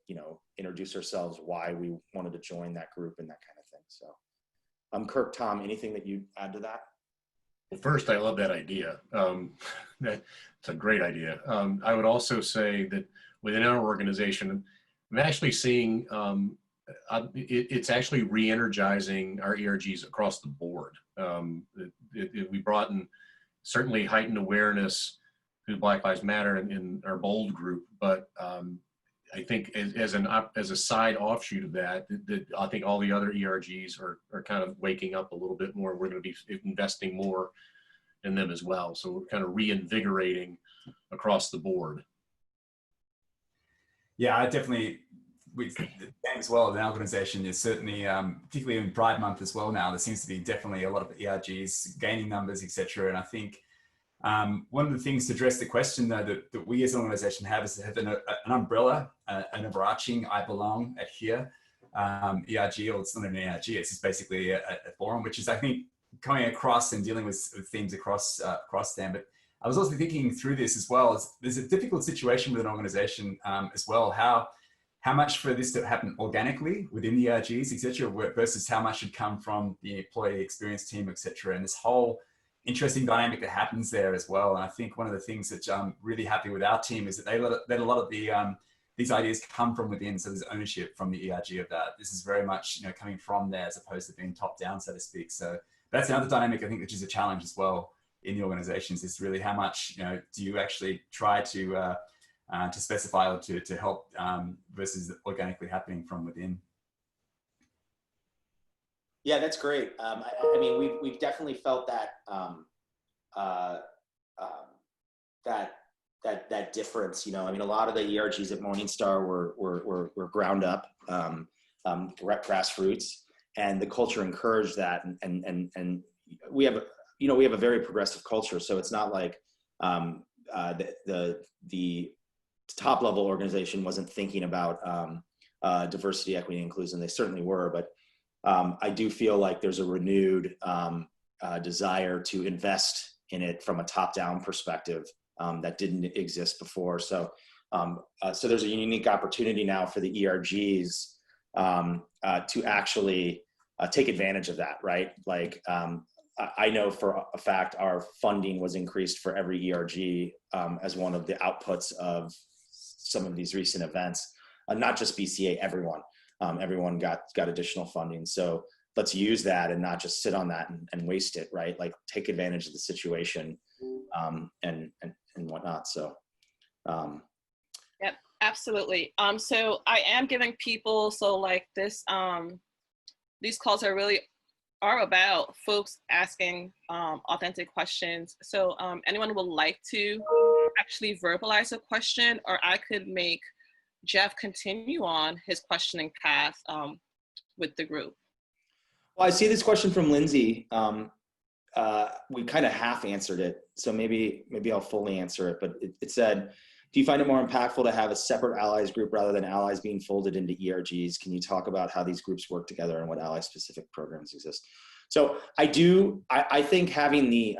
introduce ourselves, why we wanted to join that group and that kind of thing. So Kirk, Tom, anything that you add to that? Well, first, I love that idea. It's a great idea. I would also say that within our organization, I'm actually seeing it's actually re-energizing our ERGs across the board. We brought in certainly heightened awareness to Black Lives Matter in our BOLD group, but I think as a side offshoot of that, I think all the other ERGs are kind of waking up a little bit more. We're going to be investing more in them as well. So we're kind of reinvigorating across the board. Yeah, I definitely, with the same as well, the organization is certainly, particularly in Pride Month as well now, there seems to be definitely a lot of ERGs gaining numbers, etc. And I think one of the things to address the question though that we as an organization have is to have an umbrella, an overarching I belong at here, ERG, or it's not an ERG, it's just basically a forum, which is, I think, coming across and dealing with themes across them. But I was also thinking through this as well, there's a difficult situation with an organization as well, how much for this to happen organically within the ERGs, etc., versus how much should come from the employee experience team, etc. And this whole interesting dynamic that happens there as well. And I think one of the things that I'm really happy with our team is that they let a lot of the these ideas come from within, so there's ownership from the ERG of that. This is very much coming from there as opposed to being top down, so to speak. So that's another dynamic I think which is a challenge as well in the organizations, is really how much do you actually try to specify or to help versus organically happening from within. Yeah, that's great. I mean, we've definitely felt that that difference. I mean, a lot of the ERGs at Morningstar were ground up, grassroots, and the culture encouraged that. And we have a very progressive culture, so it's not like the top level organization wasn't thinking about diversity, equity, and inclusion. They certainly were, but I do feel like there's a renewed desire to invest in it from a top-down perspective that didn't exist before. So So there's a unique opportunity now for the ERGs to actually take advantage of that, right? Like I know for a fact our funding was increased for every ERG as one of the outputs of some of these recent events, not just BCA, everyone. Everyone got additional funding. So let's use that and not just sit on that and waste it, right? Like take advantage of the situation and whatnot. So. Yep, absolutely. So I am giving people, so like this, these calls are about folks asking authentic questions. So anyone would like to actually verbalize a question, or I could make Jeff continue on his questioning path with the group. Well, I see this question from Lindsay. We kind of half answered it, so maybe I'll fully answer it. But it said, do you find it more impactful to have a separate allies group rather than allies being folded into ERGs? Can you talk about how these groups work together and what ally-specific programs exist? So I do. I think having the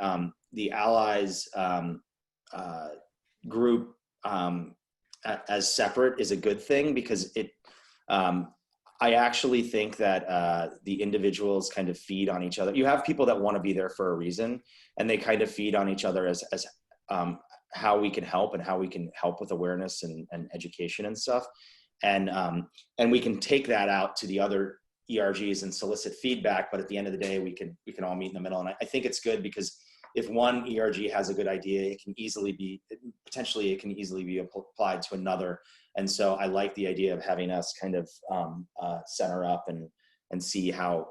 allies group as separate is a good thing, because it. I actually think that the individuals kind of feed on each other. You have people that want to be there for a reason, and they kind of feed on each other as how we can help and how we can help with awareness and education and stuff. And we can take that out to the other ERGs and solicit feedback, but at the end of the day, we can all meet in the middle. And I think it's good, because if one ERG has a good idea, it can easily be applied to another. And so I like the idea of having us kind of center up and see how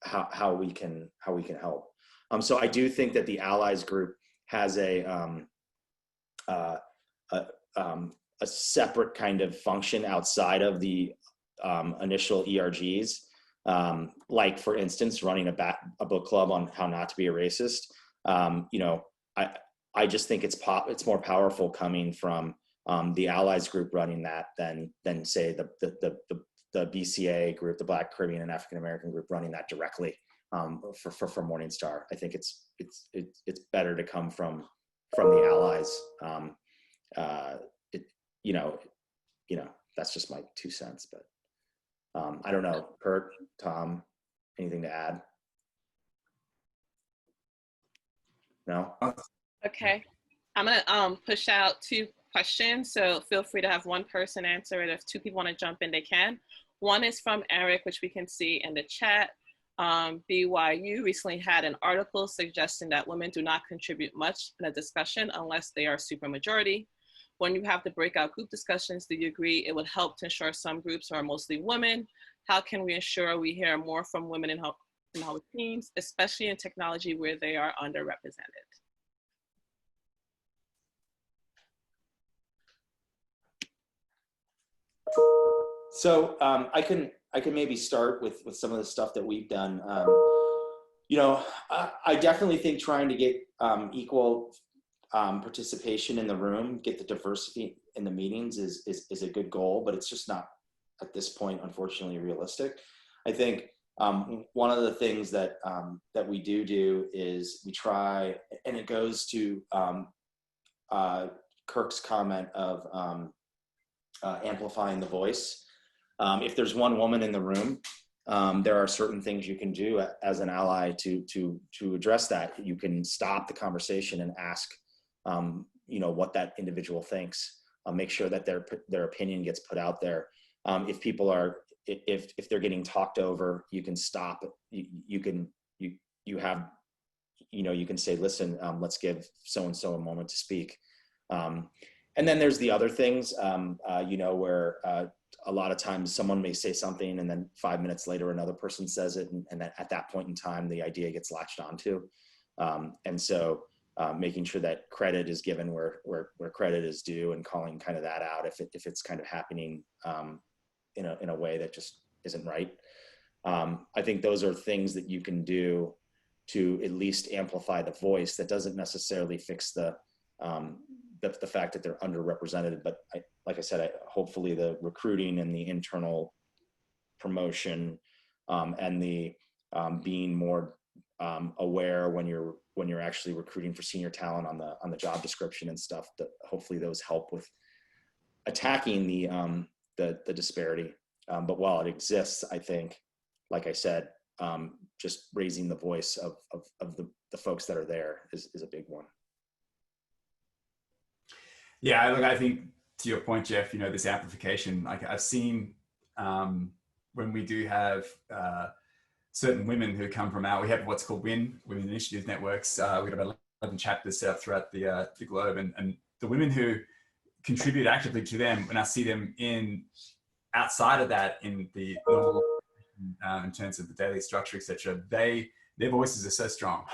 how we can help. So I do think that the allies group has a separate kind of function outside of the initial ERGs. Like for instance, running a book club on how not to be a racist. I just think it's more powerful coming from the allies group running that than say the BCA group, the Black, Caribbean, and African American group running that directly for Morningstar. I think it's better to come from the allies. That's just my 2 cents, but I don't know, Kurt, Tom, anything to add? No? Okay, I'm gonna push out 2 questions, so feel free to have one person answer it. If 2 people want to jump in, they can. One is from Eric, which we can see in the chat. BYU recently had an article suggesting that women do not contribute much in a discussion unless they are supermajority. When you have the breakout group discussions, do you agree it would help to ensure some groups are mostly women? How can we ensure we hear more from women in our teams, especially in technology where they are underrepresented? So I can maybe start with some of the stuff that we've done. I definitely think trying to get equal participation in the room, get the diversity in the meetings is a good goal, but it's just not at this point, unfortunately, realistic. I think one of the things that we do is we try, and it goes to Kirk's comment of amplifying the voice. If there's one woman in the room, there are certain things you can do as an ally to address that. You can stop the conversation and ask, what that individual thinks. Make sure that their opinion gets put out there. If people are, if they're getting talked over, you can stop. You can say, listen, let's give so-and-so a moment to speak. And then there's the other things, where a lot of times someone may say something and then 5 minutes later another person says it, and that at that point in time the idea gets latched onto. And so making sure that credit is given where credit is due, and calling kind of that out if it's kind of happening in a way that just isn't right. I think those are things that you can do to at least amplify the voice. That doesn't necessarily fix the fact that they're underrepresented, but like I said, hopefully the recruiting and the internal promotion and the being more aware when you're when you're actually recruiting for senior talent on the job description and stuff, that hopefully those help with attacking the disparity. But while it exists, I think, like I said, just raising the voice of the folks that are there is a big one. Yeah, look, I think to your point, Jeff, you know, this amplification, like I've seen when we do have certain women who come from we have what's called Women Initiative Networks. We have 11 chapters set up throughout the globe, and the women who contribute actively to them, when I see them outside of that in the normal, in terms of the daily structure, etc., their voices are so strong.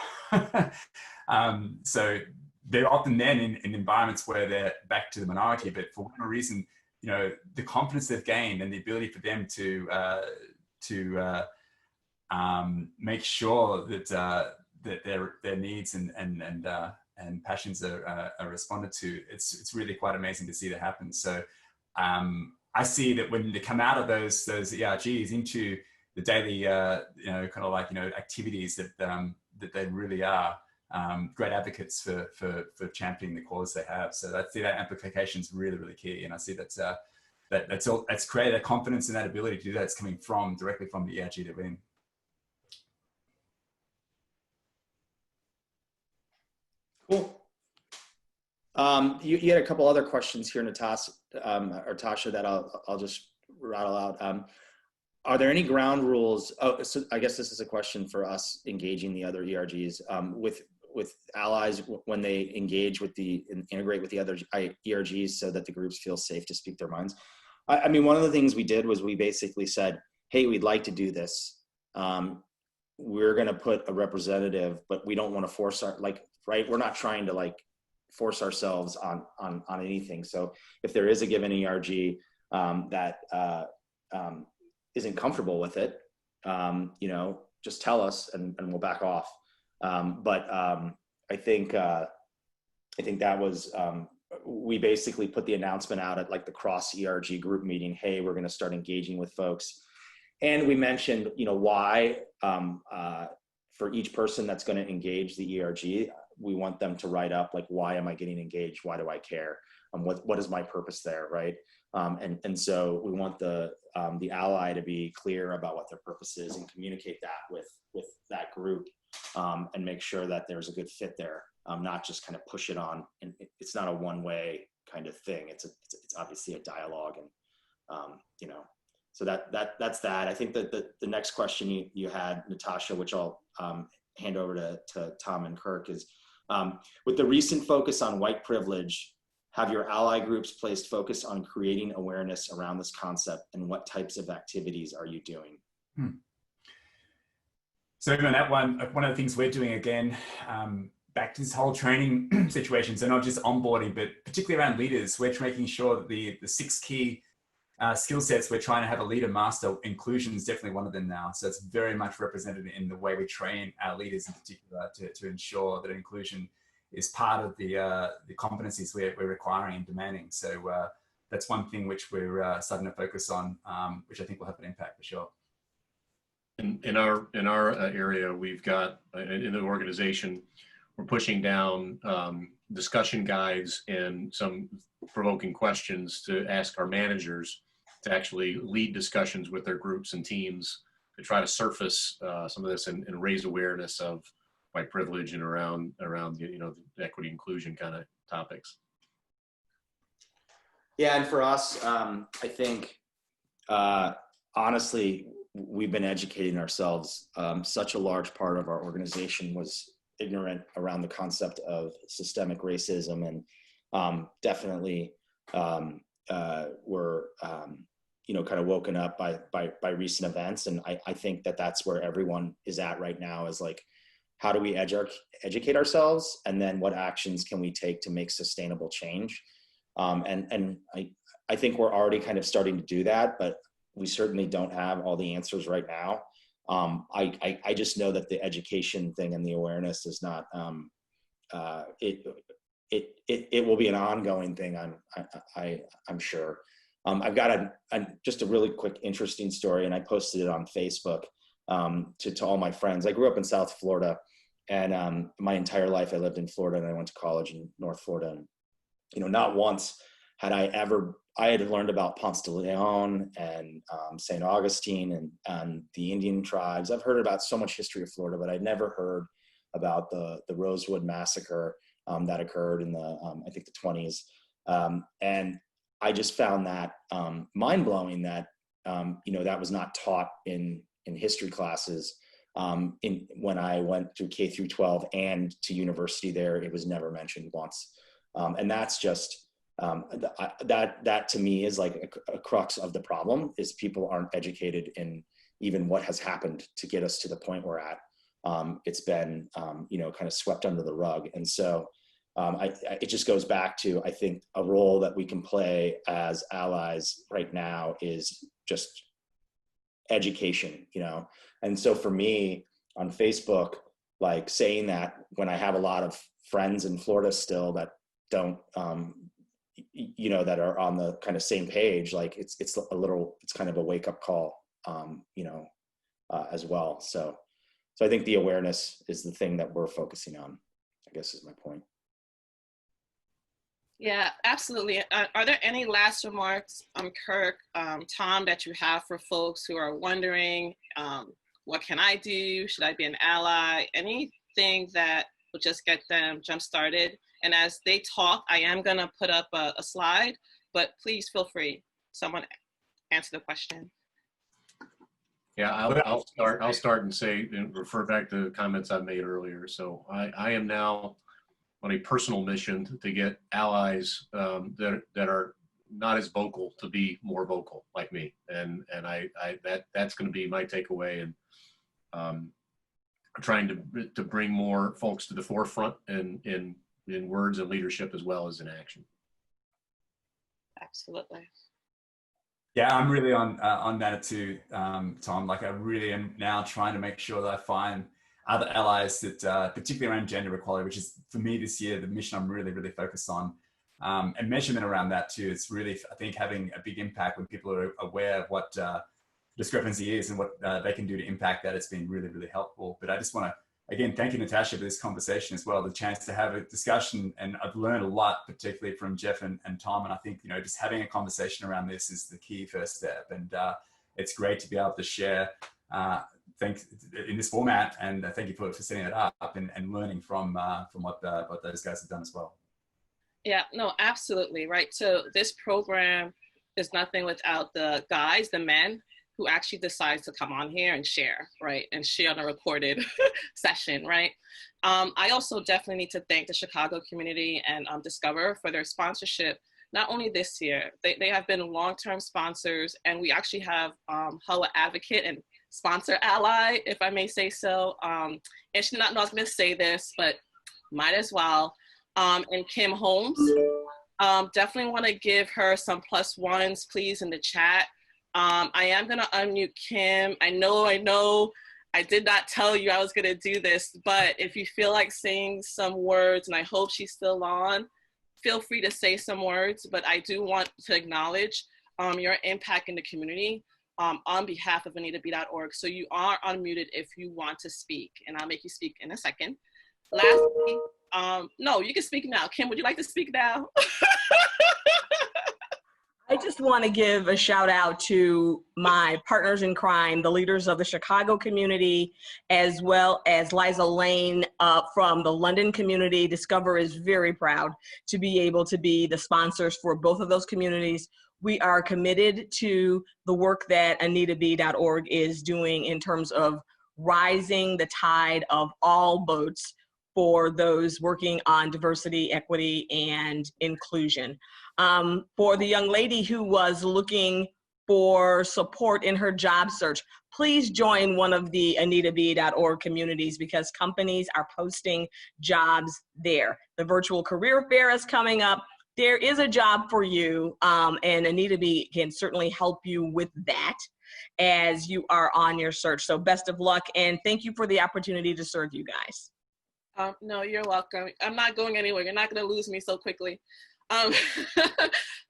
So they're often then in environments where they're back to the minority, but for whatever reason, you know, the confidence they've gained and the ability for them to make sure that their needs and passions are responded to. It's really quite amazing to see that happen. So I see that when they come out of those ERGs into the daily, you know, kind of like, you know, activities that they really are great advocates for championing the cause they have. So I see that amplification is really, really key. And I see that's created a confidence and that ability to do that. It's coming directly from the ERG they're in. Cool. You had a couple other questions here, Natasha, or Tasha, that I'll just rattle out. Are there any ground rules? Oh, so I guess this is a question for us engaging the other ERGs with allies when they engage with integrate with the other ERGs so that the groups feel safe to speak their minds. I mean, one of the things we did was we basically said, hey, we'd like to do this. We're going to put a representative, but we don't want to force right? We're not trying to force ourselves on anything. So if there is a given ERG that isn't comfortable with it, you know, just tell us and we'll back off. But I think that was, we basically put the announcement out at the cross ERG group meeting. Hey, we're going to start engaging with folks. And we mentioned, you know, why for each person that's going to engage the ERG, we want them to write up why am I getting engaged? Why do I care? What is my purpose there, right? And so we want the ally to be clear about what their purpose is and communicate that with that group and make sure that there's a good fit there, not just kind of push it on. And it's not a one-way kind of thing. It's obviously a dialogue, and you know, so that's that. I think that the next question you had, Natasha, which I'll hand over to Tom and Kirk, is with the recent focus on white privilege, have your ally groups placed focus on creating awareness around this concept, and what types of activities are you doing? So on that one of the things we're doing, again, back to this whole training situation, so not just onboarding, but particularly around leaders, we're making sure that the 6 key skill sets we're trying to have a leader master, inclusion is definitely one of them now. So it's very much represented in the way we train our leaders in particular to ensure that inclusion is part of the competencies we're requiring and demanding. So that's one thing which we're starting to focus on, which I think will have an impact for sure. In our area, we've got in the organization, we're pushing down discussion guides and some provoking questions to ask our managers to actually lead discussions with their groups and teams to try to surface some of this and raise awareness of white privilege and around you know, the equity inclusion kind of topics. Yeah, and for us, I think honestly, we've been educating ourselves. Such a large part of our organization was ignorant around the concept of systemic racism, and definitely were you know, kind of woken up by recent events. And I think that's where everyone is at right now, is how do we educate ourselves, and then what actions can we take to make sustainable change? And I think we're already kind of starting to do that, but we certainly don't have all the answers right now. I just know that the education thing and the awareness is not, it will be an ongoing thing. I'm sure. I've got just a really quick, interesting story, and I posted it on Facebook to all my friends. I grew up in South Florida, And my entire life I lived in Florida, and I went to college in North Florida. And, you know, not once had I had learned about Ponce de Leon and St. Augustine and the Indian tribes. I've heard about so much history of Florida, but I'd never heard about the Rosewood Massacre that occurred in the, I think the 20s. And I just found that mind-blowing that, you know, that was not taught in history classes. When I went through K through 12 and to university there, it was never mentioned once. And that's just, that to me is like a crux of the problem, is people aren't educated in even what has happened to get us to the point we're at. It's been, you know, kind of swept under the rug. And so it just goes back to, I think, a role that we can play as allies right now is just education, you know? And so for me on Facebook, like saying that when I have a lot of friends in Florida still that don't, you know, that are on the kind of same page, like it's kind of a wake up call, you know, as well. So I think the awareness is the thing that we're focusing on, I guess is my point. Yeah, absolutely. Are there any last remarks, Kirk, Tom, that you have for folks who are wondering, what can I do? Should I be an ally? Anything that will just get them jump started? And as they talk, I am going to put up a slide, but please feel free. Someone answer the question. Yeah, I'll start and say, and refer back to the comments I made earlier. So I am now on a personal mission to get allies that are not as vocal to be more vocal like me, and that's going to be my takeaway. And trying to bring more folks to the forefront in words and leadership as well as in action. Absolutely. Yeah, I'm really on that too, Tom. Like I really am now trying to make sure that I find other allies that, particularly around gender equality, which is for me this year, the mission I'm really, really focused on. And measurement around that too. It's really, I think, having a big impact when people are aware of what discrepancy is and what they can do to impact that. It's been really, really helpful. But I just want to, again, thank you, Natasha, for this conversation as well, the chance to have a discussion. And I've learned a lot, particularly from Jeff and Tom. And I think, you know, just having a conversation around this is the key first step. And it's great to be able to share thanks in this format, and thank you for setting it up and learning from what those guys have done as well. Yeah, no, absolutely, right. So this program is nothing without the guys, the men, who actually decide to come on here and share, right, and share on a recorded session, right. I also definitely need to thank the Chicago community and Discover for their sponsorship. Not only this year, they have been long-term sponsors, and we actually have HUA advocate and sponsor ally, if I may say so. And she's not going to say this, but might as well. And Kim Holmes, definitely want to give her some +1s, please, in the chat. I am going to unmute Kim. I know, I did not tell you I was going to do this, but if you feel like saying some words, and I hope she's still on, feel free to say some words, but I do want to acknowledge your impact in the community. On behalf of AnitaB.org. So you are unmuted if you want to speak, and I'll make you speak in a second. Lastly, no, you can speak now. Kim, would you like to speak now? I just want to give a shout out to my partners in crime, the leaders of the Chicago community, as well as Liza Lane from the London community. Discover is very proud to be able to be the sponsors for both of those communities. We are committed to the work that AnitaB.org is doing in terms of rising the tide of all boats for those working on diversity, equity, and inclusion. For the young lady who was looking for support in her job search, please join one of the AnitaB.org communities, because companies are posting jobs there. The virtual career fair is coming up. There is a job for you, and AnitaB can certainly help you with that as you are on your search. So best of luck, and thank you for the opportunity to serve you guys. No, you're welcome. I'm not going anywhere. You're not going to lose me so quickly.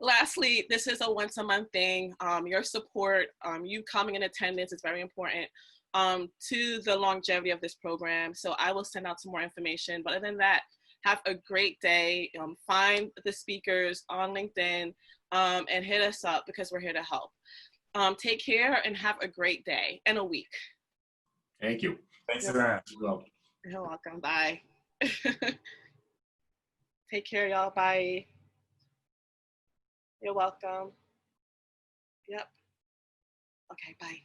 Lastly, this is a once a month thing. Your support, you coming in attendance is very important to the longevity of this program. So I will send out some more information. But other than that, have a great day. Find the speakers on LinkedIn and hit us up because we're here to help. Take care and have a great day and a week. Thank you. Thanks very much. You're welcome. Bye. Take care, y'all. Bye. You're welcome. Yep. Okay, bye.